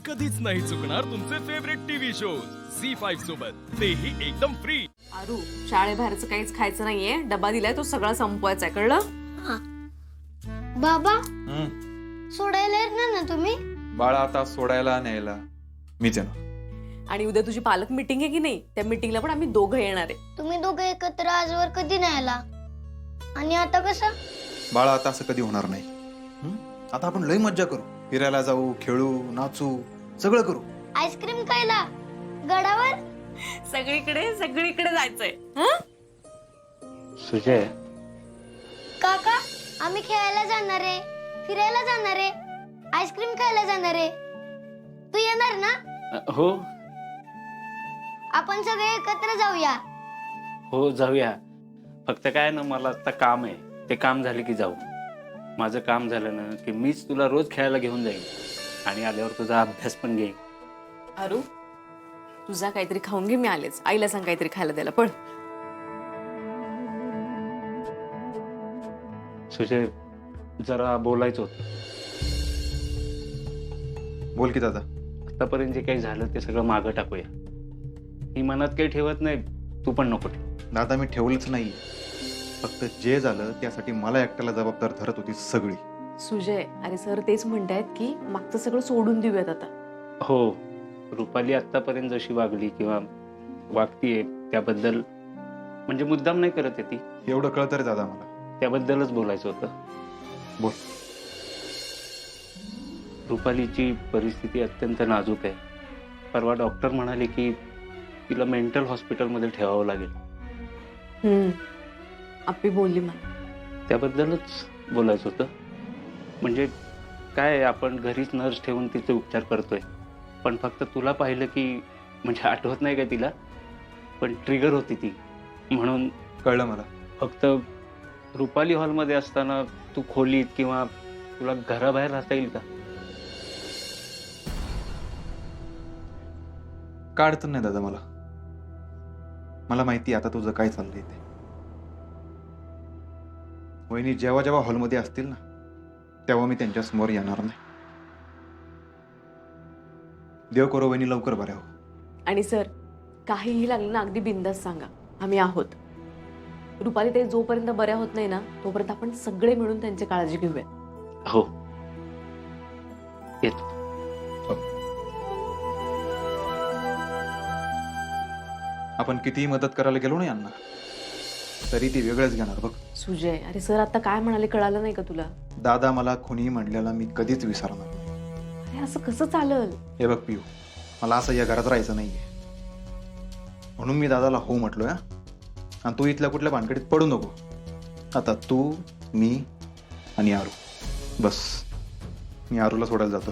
कधीच नाही चुकणार तुमचे फेवरेट टीव्ही शोज झी5 सोबत, तेही एकदम फ्री। आरू, शाळेबाहेरचं काहीच खायचं नाहीये, डबा दिलाय तो सगळा संपवायचा आहे, कळलं? बाबा सोडायला येणार ना तुम्ही? बाळा आता सोडायला न्यायला मीच येणार। आणि उद्या तुझी पालक मीटिंग आहे की नाही, त्या मीटिंगला पण आम्ही दोघं येणार आहे। तुम्ही दोघे एकत्र आजवर कधी नाही आला आणि आता कसं? बाळा आता असं कधी होणार नाही। आता आपण लई मज्जा करू, फिरायला जाऊ, खेळू, नाचू, सगळं करू। आईस्क्रीम खायला गडावर सगळीकडे सगळीकडे जायचंय। हं? सुजय, काका आम्ही खेळायला जाणार आहे, फिरायला जाणार आहे, आईस्क्रीम खायला जाणार आहे। तू येणार ना? हो आपण सगळे एकत्र जाऊया। हो जाऊया। फक्त काय ना, मला आता काम आहे, ते काम झाले की जाऊ। माझं काम झालं ना की मीच तुला रोज खेळायला घेऊन जाईन आणि आल्यावर तुझा अभ्यास पण घेईन। आरू, तुझा काहीतरी खाऊन घे, मी आलेच। आईला सांग काहीतरी खायला द्यायला, पण सुजय जरा बोलायचं होतं। बोल की दादा। आतापर्यंत जे काही झालं ते सगळं मागं टाकूया। मी मनात काही ठेवत नाही, तू पण नको ठेव। दादा मी ठेवलंच नाही, फक्त जे झालं त्यासाठी मला एकट्याला जबाबदार धरत होती सगळी। सुजय, अरे सर तेच म्हणतायत की मागचं सगळं सोडून देऊयात आता। हो, रुपाली आतापर्यंत जशी वागली किंवा वागतीये त्याबद्दल, म्हणजे मुद्दाम नाही करत आहे ती, एवढं कळतं रे दादा मला। त्याबद्दलच बोलायचं होतं। बोल। रुपालीची परिस्थिती अत्यंत नाजूक आहे। परवा डॉक्टर म्हणाले की तिला मेंटल हॉस्पिटलमध्ये ठेवावं लागेल। आप्पी बोलली मला। त्याबद्दलच बोलायचं होतं। म्हणजे काय, आपण घरीच नर्स ठेवून तिचे उपचार करतोय, पण फक्त तुला पाहिलं की, म्हणजे आठवत नाही का तिला, पण ट्रिगर होती ती, म्हणून कळलं मला। फक्त रुपाली हॉलमध्ये असताना तू खोलीत किंवा तुला घराबाहेर राहता येईल का? काय अडचण नाही दादा मला। मला माहिती आता तुझं काय चाललंय ते। वहिनी जेव्हा जेव्हा हॉलमध्ये असतील ना, तेव्हा मी त्यांच्या समोर येणार नाही। देव करो वहिनी लवकर बऱ्या हो। आणि सर, काहीही लागलं ना अगदी बिंदास सांगा, आम्ही आहोत। रुपाली ते जोपर्यंत बऱ्या होत नाही ना, तोपर्यंत आपण सगळे मिळून त्यांची काळजी घेऊया। हो, येतो। आपण कितीही मदत करायला गेलो ना यांना, तरी ती वेगळंच घेणार बघ। सुजय, अरे सर आता काय म्हणाले कळालं नाही का तुला? दादा मला खुनी म्हणलेला मी कधीच विसरणार नाही। अरे असं कसं चालल? हे बघ पिऊ, मला असं या घरात राहायचं नाहीये, म्हणून मी दादाला हो म्हटलोय। आणि तू इथल्या कुठल्या भानगडीत पडू नको। आता तू, मी आणि आरू, बस। मी आरूला सोडायला जातो।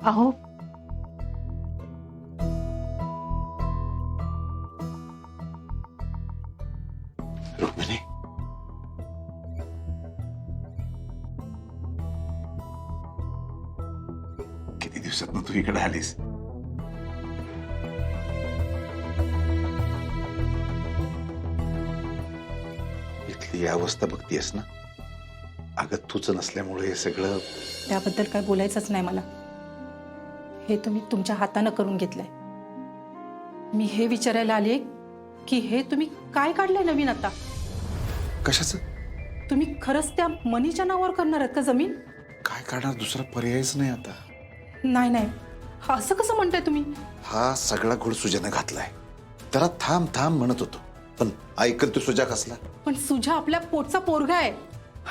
अहो, रुक्मिणी, किती दिवसात तू इकडे आलीस? इथली अवस्था बघतीयस ना? अगं तुझं नसल्यामुळे हे सगळं। त्याबद्दल काय बोलायचंच नाही मला। हे तुम्ही तुमच्या हाताने करून घेतलंय। मी हे विचारायला आले की हे तुम्ही काय काढलंय नवीन आता? कशाचं? तुम्ही खरंच त्या मनीच्या नावावर करणार आहेत का जमीन? काय करणार, दुसरा पर्यायच नाही आता। नाही नाही, असं कसं म्हणताय तुम्ही? हा सगळा घोड सुजाने घातलाय। त्याला थांब थांब म्हणत होतो, पण ऐकल तू सुजा कसला? पण सुजा आपल्या पोटचा पोरगा आहे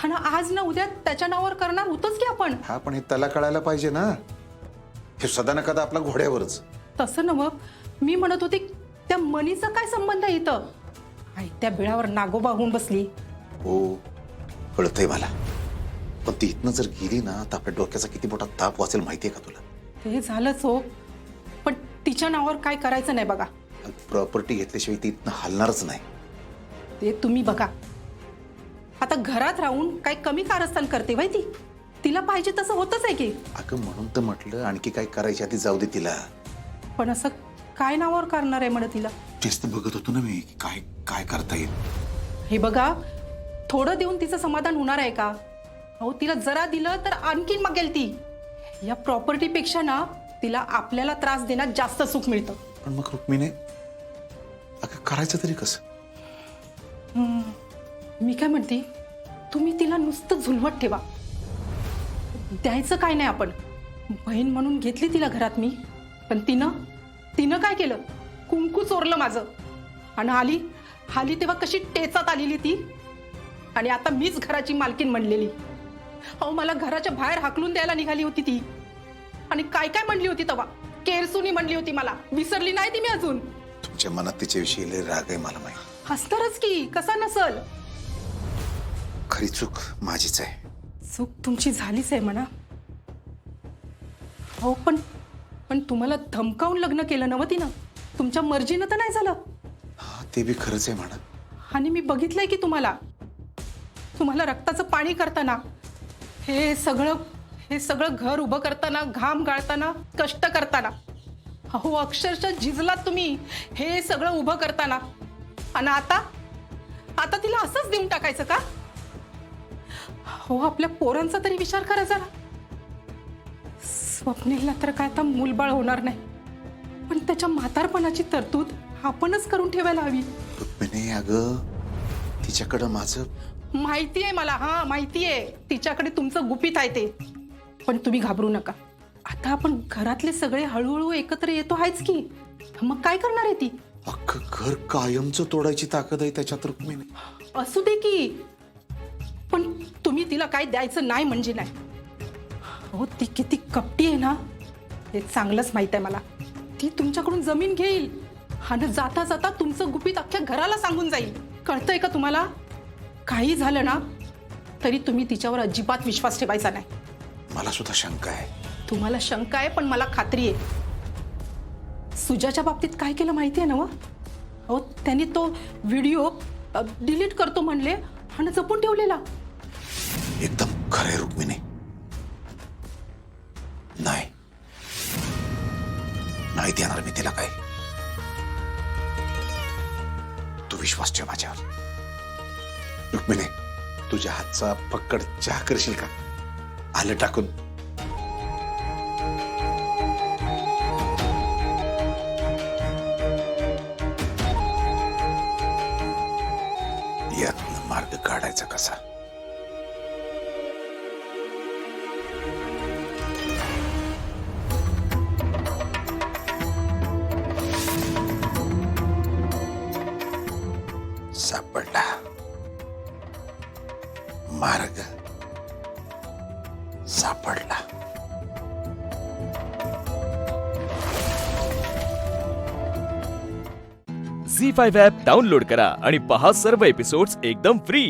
आणि आज ना उद्या त्याच्या नावावर करणार होतोच की आपण। हा पण हे त्याला कळायला पाहिजे ना, हे सदा न कदा आपला घोड्यावरच। तसं ना, मग मी म्हणत होते त्या मनीचा काय संबंध आहे इथं? आई त्या बिळावर नागोबा होऊन बसली। हो कळतंय मला, पण ती इथनं जर गेली ना तर आपल्या डोक्याचा किती मोठा ताप वाचेल माहितीये का तुला? ते झालंच हो, पण तिच्या नावावर काय करायचं नाही बघा। प्रॉपर्टी घेतल्याशिवाय ती इथनं हलणारच नाही। ते तुम्ही बघा, आता घरात राहून काय कमी कारस्थान करते बाई ती? तिला पाहिजे तसं होतच आहे की. अगं म्हणून तर म्हटलं आणखी काय करायच्या आधी जाऊ दे तिला. पण असं काय नावावर करणार आहे म्हणे तिला. तेच तर बघत होतो ना मी काय काय करता येईल. हे बघा, थोडं देऊन तिचं समाधान होणार आहे का? अहो तिला जरा दिलं तर आणखीन मागेल ती. या प्रॉपर्टीपेक्षा ना तिला आपल्याला त्रास देण्यात जास्त सुख मिळतं. पण मग रुक्मिणी अगं करायचं तरी कसं? मी काय म्हणते, तुम्ही तिला नुसतं झुलवत ठेवा. द्यायचं काय नाही आपण. बहीण म्हणून घेतली तिला घरात मी, पण तिनं काय केलं? कुंकू चोरलं माझं. आणि आली तेव्हा कशी टेचात आलेली ती. आणि आता मीच घराची मालकीन म्हणलेली. अहो मला घराच्या बाहेर हाकलून द्यायला निघाली होती ती. आणि काय काय म्हणली होती तेव्हा? केरसुनी म्हणली होती मला. विसरली नाही ती मी अजून. तुमच्या मनात तिच्याविषयी लय राग आहे मला माहिती. हसणारच की, कसा नसल. खरी चूक माझीच आहे. चूक तुमची झालीच आहे म्हणा. हो पण तुम्हाला धमकावून लग्न केलं नव्हतं तिनं. तुमच्या मर्जीनं तर नाही झालं. हा ते बी खरंच आहे म्हणा. आणि मी बघितलंय की तुम्हाला रक्ताचं पाणी करताना, हे सगळं घर उभं करताना, घाम गाळताना, कष्ट करताना, अहो अक्षरशः झिजलात तुम्ही हे सगळं उभं करताना. आणि आता तिला असंच देऊन टाकायचं का? हो आपल्या पोरांचा तरी विचार करा जरा. स्वप्नीलला तर काय आता मूलबाळ होणार नाही, पण त्याच्या म्हातारपणाची तरतूद आपणच करून ठेवायला हवी. रुक्मिणी अगं तिच्याकडं माझं माहिती आहे मला. हा माहिती आहे तिच्याकडे तुमचं गुपित आहे ते. पण तुम्ही घाबरू नका. आता आपण घरातले सगळे हळूहळू एकत्र येतो आहेच की. मग काय करणार आहे ती? अख्खं घर कायमचं तोडायची ताकद आहे त्याच्यात रुक्मिणी. असू दे की, पण तुम्ही तिला काय द्यायचं नाही म्हणजे नाही. हो ती किती कपटी आहे ना हे चांगलंच माहित आहे मला. ती तुमच्याकडून जमीन घेईल आणि जाता जाता तुमचं गुपित अख्ख्या घराला सांगून जाईल. कळतंय का तुम्हाला? काही झालं ना तरी तुम्ही तिच्यावर अजिबात विश्वास ठेवायचा नाही. मला सुद्धा शंका आहे. तुम्हाला शंका आहे पण मला खात्री आहे. सुजाच्या बाबतीत काय केलं माहिती आहे ना? हो त्यांनी तो व्हिडिओ डिलीट करतो म्हणले आणि जपून ठेवलेला. एकदम खरंय रुक्मिणी. नाही देणार मी तिला काय. तू विश्वास ठेव माझ्यावर. रुक्मिणी तुझ्या हातचा फक्कड चहा करशील का? आलं टाकून. यातनं मार्ग काढायचा कसा? सापडला मार्ग. सापडला. झी5 ॲप डाउनलोड करा आणि पहा सर्व एपिसोड्स एकदम फ्री.